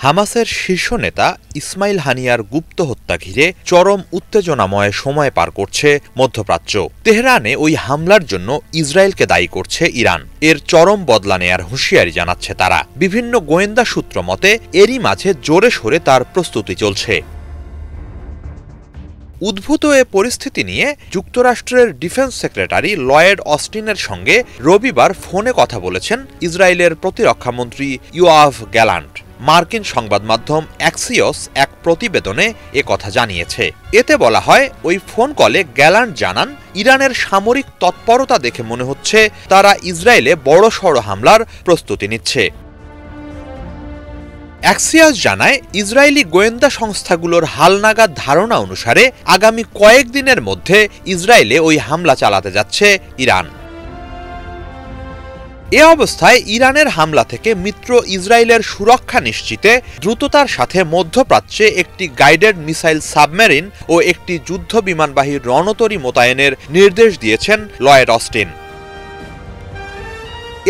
হামাসের শীর্ষ নেতা ইসমাইল হানিয়ার গুপ্ত হত্যা ঘিরে চরম উত্তেজনাময় সময় পার করছে মধ্যপ্রাচ্য। তেহরানে ওই হামলার জন্য ইসরায়েলকে দায়ী করছে ইরান। এর চরম বদলা নেয়ার হুঁশিয়ারি জানাচ্ছে তারা। বিভিন্ন গোয়েন্দা সূত্র মতে এরই মাঝে জোরে সোরে তার প্রস্তুতি চলছে। উদ্ভূত এ পরিস্থিতি নিয়ে যুক্তরাষ্ট্রের ডিফেন্স সেক্রেটারি লয়েড অস্টিনের সঙ্গে রবিবার ফোনে কথা বলেছেন ইসরায়েলের প্রতিরক্ষামন্ত্রী ইয়োয়াভ গ্যালান্ট। মার্কিন সংবাদ মাধ্যম অ্যাক্সিওস এক প্রতিবেদনে কথা জানিয়েছে। এতে বলা হয়, ওই ফোন কলে গ্যালান্ট জানান, ইরানের সামরিক তৎপরতা দেখে মনে হচ্ছে তারা ইসরায়েলে বড়সড় হামলার প্রস্তুতি নিচ্ছে। অ্যাক্সিয়াস জানায়, ইসরায়েলি গোয়েন্দা সংস্থাগুলোর হালনাগাদ ধারণা অনুসারে আগামী কয়েকদিনের মধ্যে ইসরায়েলে ওই হামলা চালাতে যাচ্ছে ইরান। এ অবস্থায় ইরানের হামলা থেকে মিত্র ইসরায়েলের সুরক্ষা নিশ্চিতে দ্রুততার সাথে মধ্যপ্রাচ্যে একটি গাইডেড মিসাইল সাবমেরিন ও একটি যুদ্ধ বিমানবাহী রণতরী মোতায়েনের নির্দেশ দিয়েছেন লয়েড অস্টিন।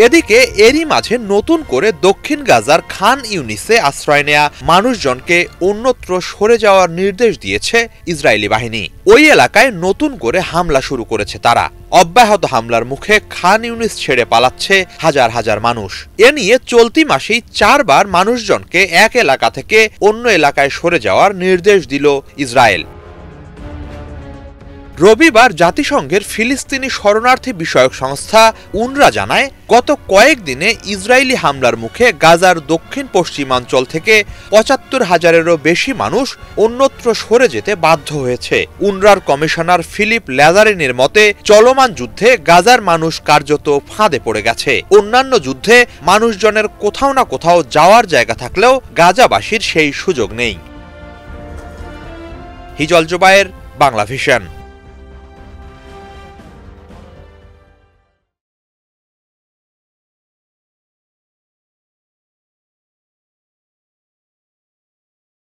এদিকে এরই মাঝে নতুন করে দক্ষিণ গাজার খান ইউনিসে আশ্রয় নেয়া মানুষজনকে অন্যত্র সরে যাওয়ার নির্দেশ দিয়েছে ইসরায়েলি বাহিনী। ওই এলাকায় নতুন করে হামলা শুরু করেছে তারা। অব্যাহত হামলার মুখে খান ইউনিস ছেড়ে পালাচ্ছে হাজার হাজার মানুষ। এ নিয়ে চলতি মাসেই 4 বার মানুষজনকে এক এলাকা থেকে অন্য এলাকায় সরে যাওয়ার নির্দেশ দিল ইসরায়েল। রবিবার জাতিসংঘের ফিলিস্তিনি শরণার্থী বিষয়ক সংস্থা উনরা জানায়, গত কয়েকদিনে ইসরায়েলি হামলার মুখে গাজার দক্ষিণ পশ্চিমাঞ্চল থেকে ৭৫,০০০-এরও বেশি মানুষ অন্যত্র সরে যেতে বাধ্য হয়েছে। উনরার কমিশনার ফিলিপ ল্যাজারিনের মতে, চলমান যুদ্ধে গাজার মানুষ কার্যত ফাঁদে পড়ে গেছে। অন্যান্য যুদ্ধে মানুষজনের কোথাও না কোথাও যাওয়ার জায়গা থাকলেও গাজাবাসীর সেই সুযোগ নেই। হিজল জুবায়ের, বাংলা ভিশন।